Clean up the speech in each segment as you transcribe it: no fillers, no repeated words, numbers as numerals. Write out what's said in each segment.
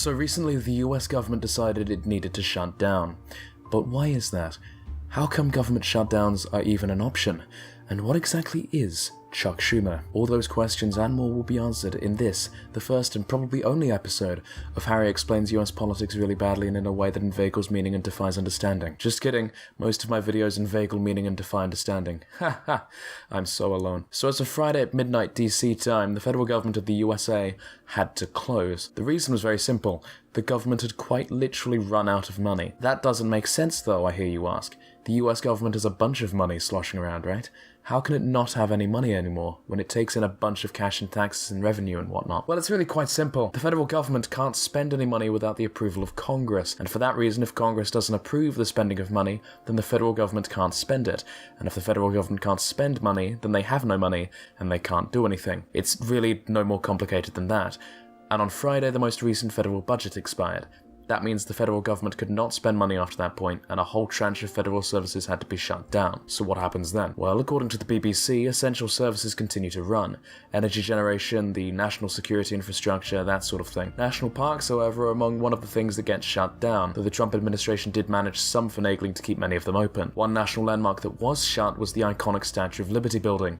So recently the US government decided it needed to shut down. But why is that? How come government shutdowns are even an option? And what exactly is Chuck Schumer? All those questions and more will be answered in this, the first and probably only episode of Harry Explains US Politics Really Badly and in a way that inveigles meaning and defies understanding. Just kidding, most of my videos inveigle meaning and defy understanding. Ha ha, I'm so alone. So as of Friday at midnight DC time, the federal government of the USA had to close. The reason was very simple. The government had quite literally run out of money. That doesn't make sense though, I hear you ask. The US government has a bunch of money sloshing around, right? How can it not have any money anymore when it takes in a bunch of cash and taxes and revenue and whatnot? Well, it's really quite simple. The federal government can't spend any money without the approval of Congress, and for that reason, if Congress doesn't approve the spending of money, then the federal government can't spend it. And if the federal government can't spend money, then they have no money, and they can't do anything. It's really no more complicated than that. And on Friday, the most recent federal budget expired. That means the federal government could not spend money after that point, and a whole tranche of federal services had to be shut down. So what happens then? Well, according to the BBC, essential services continue to run. Energy generation, the national security infrastructure, that sort of thing. National parks, however, are among one of the things that get shut down, though the Trump administration did manage some finagling to keep many of them open. One national landmark that was shut was the iconic Statue of Liberty building.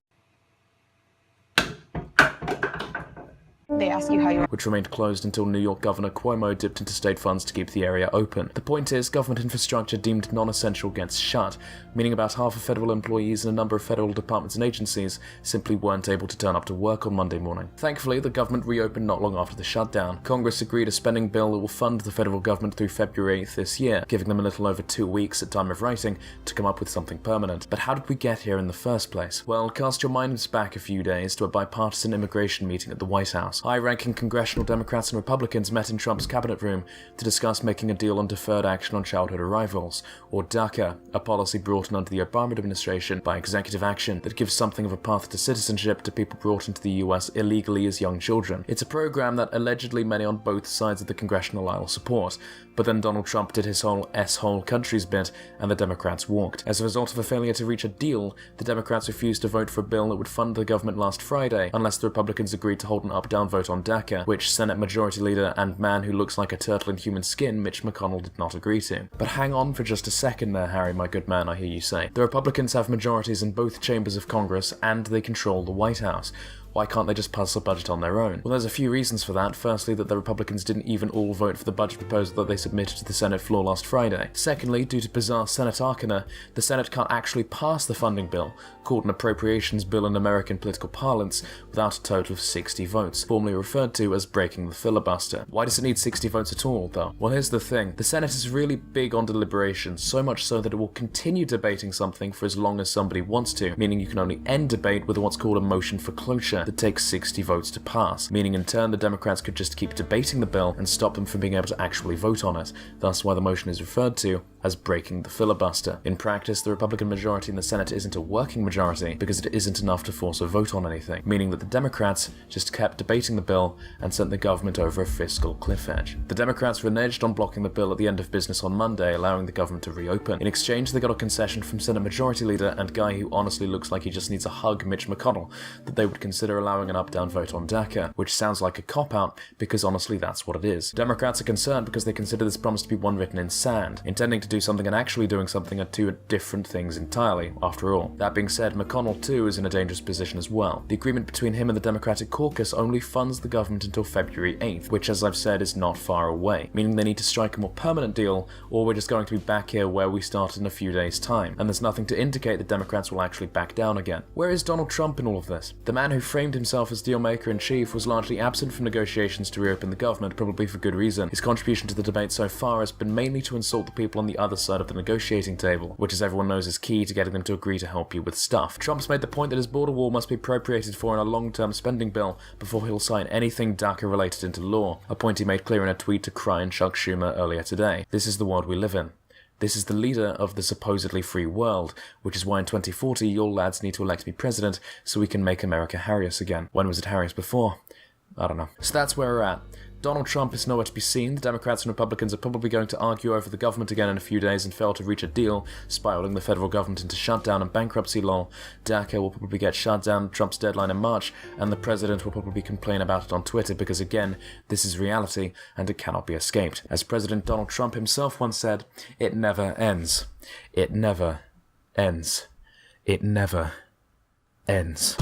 They ask you how you which remained closed until New York Governor Cuomo dipped into state funds to keep the area open. The point is, government infrastructure deemed non-essential gets shut, meaning about half of federal employees and a number of federal departments and agencies simply weren't able to turn up to work on Monday morning. Thankfully, the government reopened not long after the shutdown. Congress agreed a spending bill that will fund the federal government through February 8th this year, giving them a little over 2 weeks at time of writing to come up with something permanent. But how did we get here in the first place? Well, cast your minds back a few days to a bipartisan immigration meeting at the White House. High-ranking congressional Democrats and Republicans met in Trump's cabinet room to discuss making a deal on deferred action on childhood arrivals, or DACA, a policy brought in under the Obama administration by executive action that gives something of a path to citizenship to people brought into the US illegally as young children. It's a program that allegedly many on both sides of the congressional aisle support, but then Donald Trump did his whole S-hole countries bit and the Democrats walked. As a result of a failure to reach a deal, the Democrats refused to vote for a bill that would fund the government last Friday unless the Republicans agreed to hold an up-down vote on DACA, which Senate Majority Leader and man who looks like a turtle in human skin, Mitch McConnell, did not agree to. But hang on for just a second there, Harry, my good man, I hear you say. The Republicans have majorities in both chambers of Congress and they control the White House. Why can't they just pass a budget on their own? Well, there's a few reasons for that. Firstly, that the Republicans didn't even all vote for the budget proposal that they submitted to the Senate floor last Friday. Secondly, due to bizarre Senate arcana, the Senate can't actually pass the funding bill, called an appropriations bill in American political parlance, without a total of 60 votes, formerly referred to as breaking the filibuster. Why does it need 60 votes at all, though? Well, here's the thing. The Senate is really big on deliberation, so much so that it will continue debating something for as long as somebody wants to, meaning you can only end debate with what's called a motion for cloture that takes 60 votes to pass, meaning in turn the Democrats could just keep debating the bill and stop them from being able to actually vote on it, thus why the motion is referred to as breaking the filibuster. In practice, the Republican majority in the Senate isn't a working majority because it isn't enough to force a vote on anything, meaning that the Democrats just kept debating the bill and sent the government over a fiscal cliff edge. The Democrats reneged on blocking the bill at the end of business on Monday, allowing the government to reopen. In exchange, they got a concession from Senate Majority Leader and guy who honestly looks like he just needs a hug, Mitch McConnell, that they would consider allowing an up-down vote on DACA, which sounds like a cop-out because honestly that's what it is. Democrats are concerned because they consider this promise to be one written in sand. Intending to do something and actually doing something are two different things entirely, after all. That being said, McConnell too is in a dangerous position as well. The agreement between him and the Democratic caucus only funds the government until February 8th, which as I've said is not far away, meaning they need to strike a more permanent deal or we're just going to be back here where we started in a few days' time, and there's nothing to indicate the Democrats will actually back down again. Where is Donald Trump in all of this? The man who framed himself as dealmaker-in-chief was largely absent from negotiations to reopen the government, probably for good reason. His contribution to the debate so far has been mainly to insult the people on the other side of the negotiating table, which as everyone knows is key to getting them to agree to help you with stuff. Trump's made the point that his border wall must be appropriated for in a long-term spending bill before he'll sign anything DACA-related into law, a point he made clear in a tweet to crying Chuck Schumer earlier today. This is the world we live in. This is the leader of the supposedly free world, which is why in 2040 your lads need to elect me president so we can make America Harrius again. When was it Harrius before? I don't know. So that's where we're at. Donald Trump is nowhere to be seen. The Democrats and Republicans are probably going to argue over the government again in a few days and fail to reach a deal, spiraling the federal government into shutdown and bankruptcy law. DACA will probably get shut down, Trump's deadline in March, and the president will probably complain about it on Twitter because, again, this is reality and it cannot be escaped. As President Donald Trump himself once said, it never ends. It never ends. It never ends.